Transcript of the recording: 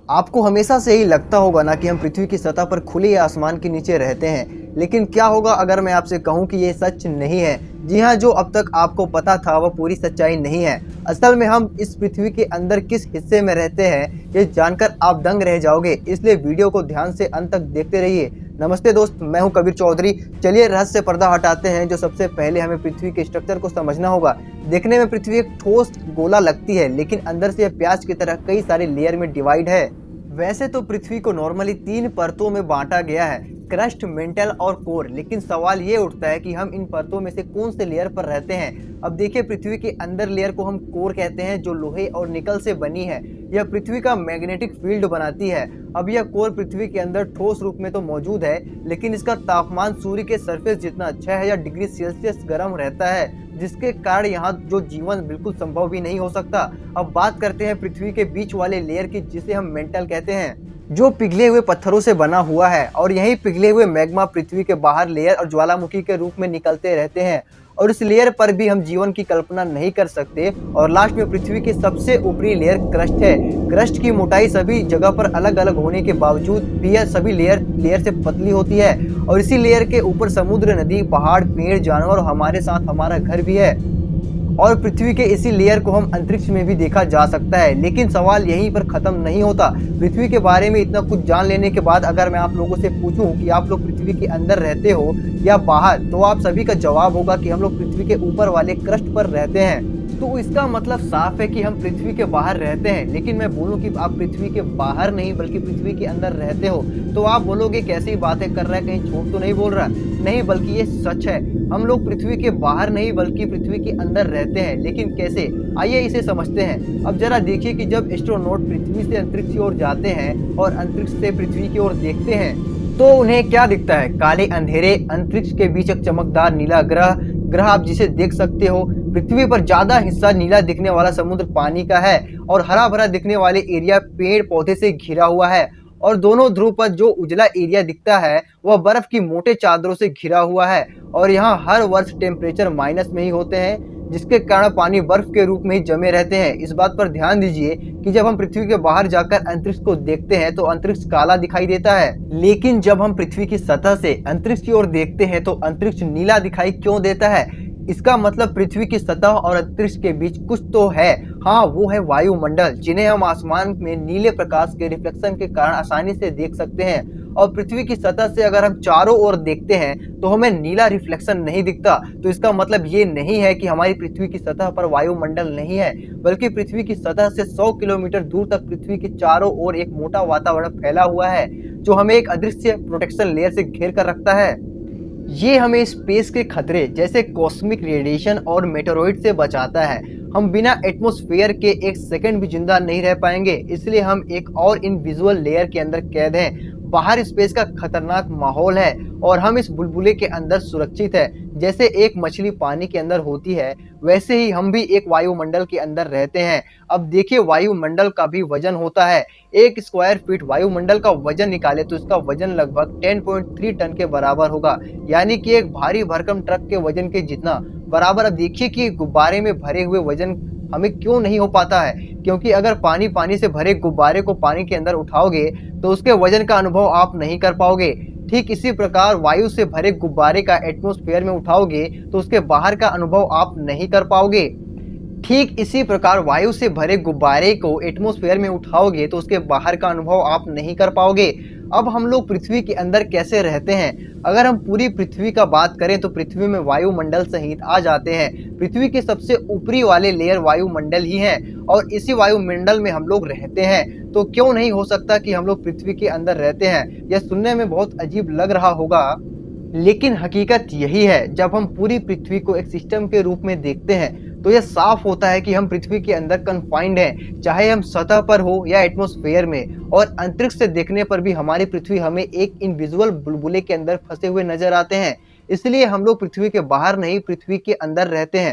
आपको हमेशा से ही लगता होगा ना कि हम पृथ्वी की सतह पर खुले आसमान के नीचे रहते हैं, लेकिन क्या होगा अगर मैं आपसे कहूं कि ये सच नहीं है। जी हाँ, जो अब तक आपको पता था वह पूरी सच्चाई नहीं है। असल में हम इस पृथ्वी के अंदर किस हिस्से में रहते हैं ये जानकर आप दंग रह जाओगे, इसलिए वीडियो को ध्यान से अंत तक देखते रहिए। नमस्ते दोस्त, मैं हूं कबीर चौधरी। चलिए रहस्य से पर्दा हटाते हैं। जो सबसे पहले हमें पृथ्वी के स्ट्रक्चर को समझना होगा। देखने में पृथ्वी एक ठोस गोला लगती है, लेकिन अंदर से यह प्याज की तरह कई सारे लेयर में डिवाइड है। वैसे तो पृथ्वी को नॉर्मली 3 परतों में बांटा गया है, क्रस्ट, मेंटल और कोर। लेकिन सवाल ये उठता है कि हम इन परतों में से कौन से लेयर पर रहते हैं। अब देखिए, पृथ्वी के अंदर लेयर को हम कोर कहते हैं, जो लोहे और निकल से बनी है। यह पृथ्वी का मैग्नेटिक फील्ड बनाती है। अब यह कोर पृथ्वी के अंदर ठोस रूप में तो मौजूद है, लेकिन इसका तापमान सूर्य के सरफेस जितना 6000 डिग्री सेल्सियस गर्म रहता है, जिसके कारण यहाँ जो जीवन बिल्कुल संभव भी नहीं हो सकता। अब बात करते हैं पृथ्वी के बीच वाले लेयर की, जिसे हम मेंटल कहते हैं, जो पिघले हुए पत्थरों से बना हुआ है। और यही पिघले हुए मैग्मा पृथ्वी के बाहर लेयर और ज्वालामुखी के रूप में निकलते रहते हैं, और इस लेयर पर भी हम जीवन की कल्पना नहीं कर सकते। और लास्ट में पृथ्वी की सबसे ऊपरी लेयर क्रस्ट है। क्रस्ट की मोटाई सभी जगह पर अलग अलग होने के बावजूद भी यह सभी लेयर से पतली होती है, और इसी लेयर के ऊपर समुद्र, नदी, पहाड़, पेड़, जानवर और हमारे साथ हमारा घर भी है। और पृथ्वी के इसी लेयर को हम अंतरिक्ष में भी देखा जा सकता है। लेकिन सवाल यहीं पर खत्म नहीं होता। पृथ्वी के बारे में इतना कुछ जान लेने के बाद अगर मैं आप लोगों से पूछूं कि आप लोग पृथ्वी के अंदर रहते हो या बाहर, तो आप सभी का जवाब होगा कि हम लोग पृथ्वी के ऊपर वाले क्रस्ट पर रहते हैं। तो इसका मतलब साफ है कि हम पृथ्वी के बाहर रहते हैं। लेकिन मैं बोलूं कि आप पृथ्वी के बाहर नहीं बल्कि पृथ्वी के अंदर रहते हो, तो आप बोलोगे कैसी बातें कर रहा है, कहीं झूठ तो नहीं बोल रहा। नहीं, बल्कि ये सच है। हम लोग पृथ्वी के बाहर नहीं बल्कि पृथ्वी के अंदर रहते हैं। लेकिन कैसे, आइए इसे समझते हैं। अब जरा देखिए कि जब एस्ट्रोनॉट पृथ्वी से अंतरिक्ष की ओर जाते हैं और अंतरिक्ष से पृथ्वी की ओर देखते हैं, तो उन्हें क्या दिखता है? काले अंधेरे, अंतरिक्ष के बीच एक चमकदार नीला ग्रह आप जिसे देख सकते हो। पृथ्वी पर ज्यादा हिस्सा नीला दिखने वाला समुद्र पानी का है, और हरा भरा दिखने वाले एरिया पेड़ पौधे से घिरा हुआ है। और दोनों ध्रुव पर जो उजला एरिया दिखता है वह बर्फ की मोटे चादरों से घिरा हुआ है। और यहाँ हर वर्ष टेम्परेचर माइनस में ही होते हैं, जिसके कारण पानी बर्फ के रूप में ही जमे रहते हैं। इस बात पर ध्यान दीजिए कि जब हम पृथ्वी के बाहर जाकर अंतरिक्ष को देखते हैं तो अंतरिक्ष काला दिखाई देता है, लेकिन जब हम पृथ्वी की सतह से अंतरिक्ष की ओर देखते हैं तो अंतरिक्ष नीला दिखाई क्यों देता है? इसका मतलब पृथ्वी की सतह और अंतरिक्ष के बीच कुछ तो है। हाँ, वो है वायुमंडल, जिन्हें हम आसमान में नीले प्रकाश के रिफ्लेक्शन के कारण आसानी से देख सकते हैं। और पृथ्वी की सतह से अगर हम चारों ओर देखते हैं तो हमें नीला रिफ्लेक्शन नहीं दिखता। तो इसका मतलब ये नहीं है कि हमारी पृथ्वी की सतह पर वायुमंडल नहीं है, बल्कि पृथ्वी की सतह से 100 किलोमीटर दूर तक पृथ्वी के चारों ओर एक मोटा वातावरण फैला हुआ है, जो हमें एक अदृश्य प्रोटेक्शन लेयर से घेर कर रखता है। ये हमें स्पेस के खतरे जैसे कॉस्मिक रेडिएशन और मेटेरॉइड से बचाता है। हम बिना एटमॉस्फेयर के एक सेकंड भी जिंदा नहीं रह पाएंगे, इसलिए हम एक और इनविजुअल लेयर के अंदर कैद हैं। बाहर स्पेस का खतरनाक माहौल है और हम इस बुलबुले के अंदर सुरक्षित है। जैसे एक मछली पानी के अंदर होती है, वैसे ही हम भी एक वायुमंडल के अंदर रहते हैं। अब देखिए, वायुमंडल का भी वजन होता है। 1 स्क्वायर फीट वायुमंडल का वजन निकाले तो इसका वजन लगभग 10.3 टन के बराबर होगा, यानी कि एक भारी भरकम ट्रक के वजन के जितना बराबर। अब देखिए कि गुब्बारे में भरे हुए वजन हमें क्यों नहीं हो पाता है, क्योंकि अगर पानी से भरे गुब्बारे को पानी के अंदर उठाओगे तो उसके वजन का अनुभव आप नहीं कर पाओगे। ठीक इसी प्रकार वायु से भरे गुब्बारे का एटमॉस्फेयर में उठाओगे तो उसके बाहर का अनुभव आप नहीं कर पाओगे। ठीक इसी प्रकार वायु से भरे गुब्बारे को एटमॉस्फेयर में उठाओगे तो उसके बाहर का अनुभव आप नहीं कर पाओगे। अब हम लोग पृथ्वी के अंदर कैसे रहते हैं? अगर हम पूरी पृथ्वी का बात करें तो पृथ्वी में वायुमंडल सहित आ जाते हैं। पृथ्वी के सबसे ऊपरी वाले लेयर वायुमंडल ही है, और इसी वायुमंडल में हम लोग रहते हैं। तो क्यों नहीं हो सकता कि हम लोग पृथ्वी के अंदर रहते हैं? यह सुनने में बहुत अजीब लग रहा होगा, लेकिन हकीकत यही है। जब हम पूरी पृथ्वी को एक सिस्टम के रूप में देखते हैं तो यह साफ होता है कि हम पृथ्वी के अंदर कन्फाइंड हैं, चाहे हम सतह पर हो या एटमॉस्फेयर में। और अंतरिक्ष से देखने पर भी हमारी पृथ्वी हमें एक इनविजुअल बुलबुले के अंदर फंसे हुए नजर आते हैं। इसलिए हम लोग पृथ्वी के बाहर नहीं, पृथ्वी के अंदर रहते हैं।